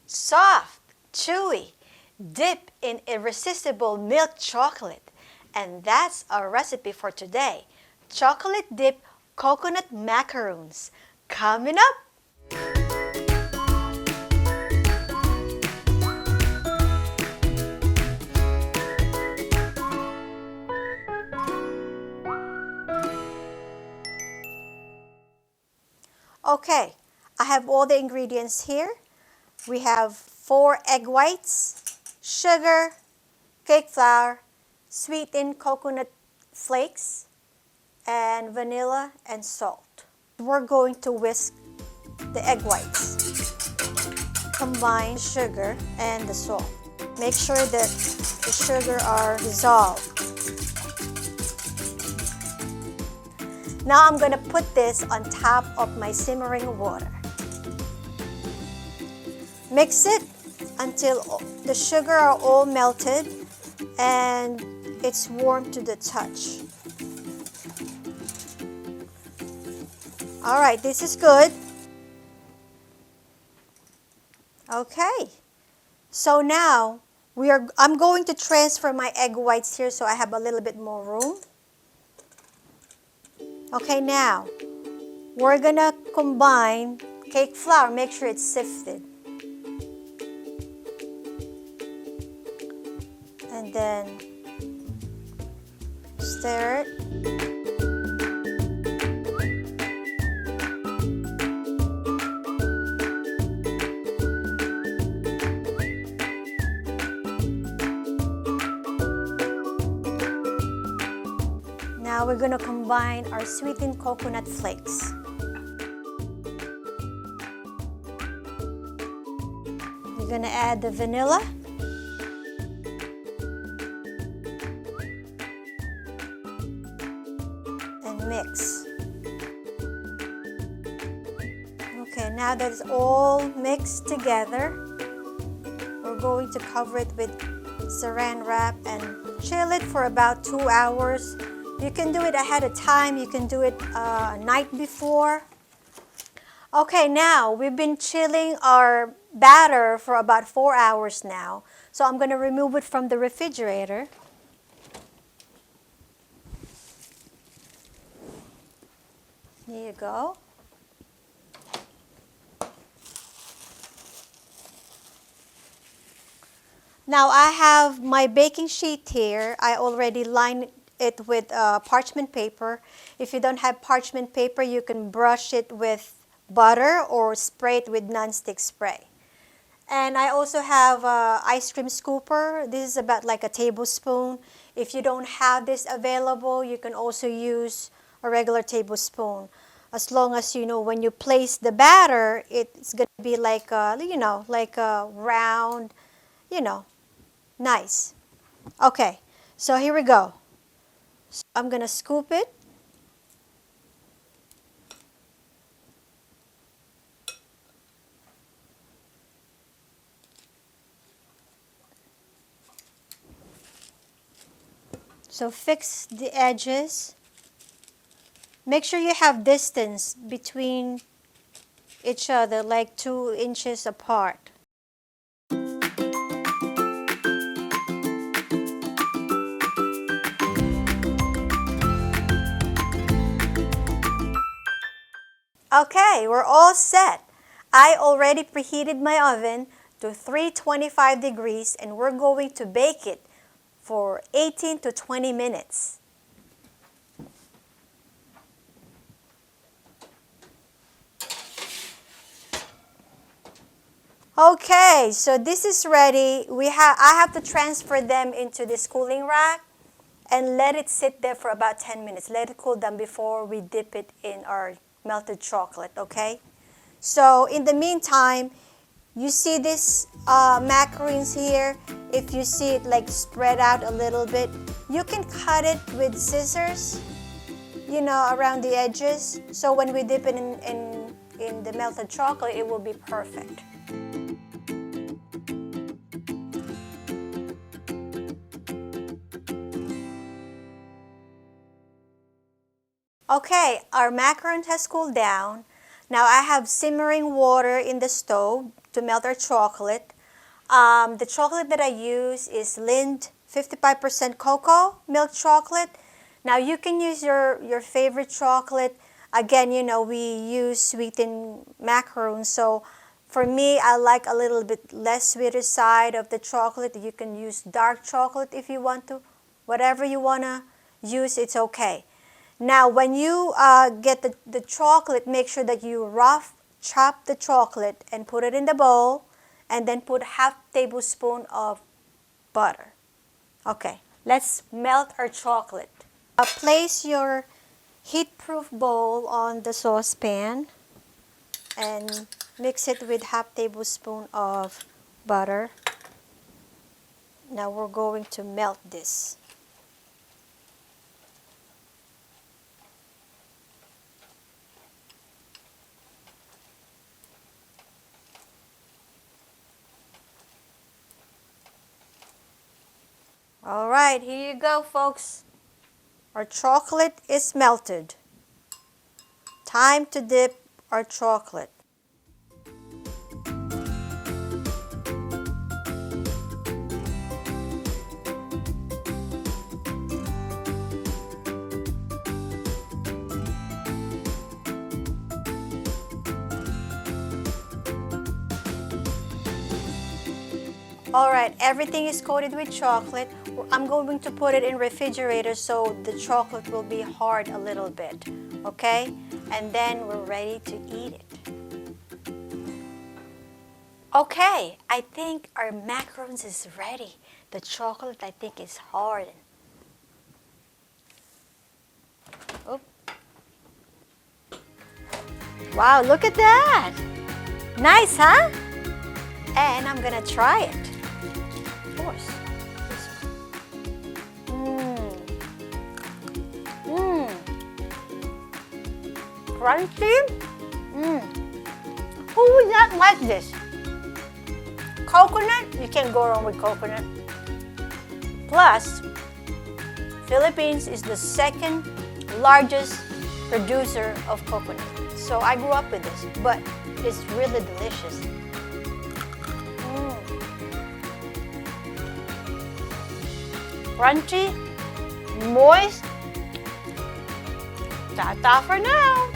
soft, chewy, dip in irresistible milk chocolate. And that's our recipe for today. Chocolate dip coconut macaroons. Coming up! Okay, I have all the ingredients here. We have 4 egg whites, sugar, cake flour, sweetened coconut flakes, and vanilla and salt. We're going to whisk the egg whites. Combine sugar and the salt. Make sure that the sugar are dissolved. Now I'm going to put this on top of my simmering water. Mix it until the sugar are all melted and it's warm to the touch. All right, this is good. Okay, so now I'm going to transfer my egg whites here so I have a little bit more room. Okay, now we're gonna combine cake flour. Make sure it's sifted. And then stir it. Now we're going to combine our sweetened coconut flakes. We're going to add the vanilla. And mix. Okay, now that it's all mixed together, we're going to cover it with saran wrap and chill it for about 2 hours. You can do it ahead of time. You can do it a night before. Okay, now we've been chilling our batter for about 4 hours now. So I'm going to remove it from the refrigerator. There you go. Now I have my baking sheet here. I already lined it with parchment paper. If you don't have parchment paper, you can brush it with butter or spray it with non-stick spray. And I also have an ice cream scooper. This is about like a tablespoon. If you don't have this available, you can also use a regular tablespoon. As long as you know when you place the batter, it's going to be like like a round, nice. Okay, so here we go. So I'm going to scoop it. So fix the edges. Make sure you have distance between each other, like 2 inches apart. Okay, we're all set. I already preheated my oven to 325 degrees and we're going to bake it for 18 to 20 minutes. Okay, so this is ready. I have to transfer them into this cooling rack and let it sit there for about 10 minutes. Let it cool down before we dip it in our melted chocolate, okay? So in the meantime, you see this macaroons here. If you see it like spread out a little bit, you can cut it with scissors, around the edges. So when we dip it in the melted chocolate, it will be perfect. Okay, our macaron has cooled down. Now I have simmering water in the stove to melt our chocolate. The chocolate that I use is Lindt 55% cocoa milk chocolate. Now you can use your favorite chocolate. Again, you know, we use sweetened macaroons. So for me, I like a little bit less sweeter side of the chocolate. You can use dark chocolate if you want to. Whatever you want to use, it's okay. Now, when you get the chocolate, make sure that you rough chop the chocolate and put it in the bowl, and then put half tablespoon of butter. Okay, let's melt our chocolate. Place your heat-proof bowl on the saucepan and mix it with half tablespoon of butter. Now we're going to melt this. All right, here you go, folks. Our chocolate is melted. Time to dip our chocolate. All right, everything is coated with chocolate. I'm going to put it in refrigerator so the chocolate will be hard a little bit, okay? And then we're ready to eat it. Okay, I think our macarons is ready. The chocolate, I think, is hard. Oop. Wow, look at that. Nice, huh? And I'm gonna try it. Of course. Crunchy. Who would not like this? Coconut, you can't go wrong with coconut. Plus, Philippines is the second largest producer of coconut. So I grew up with this, but it's really delicious. Crunchy, moist. Ta-ta for now.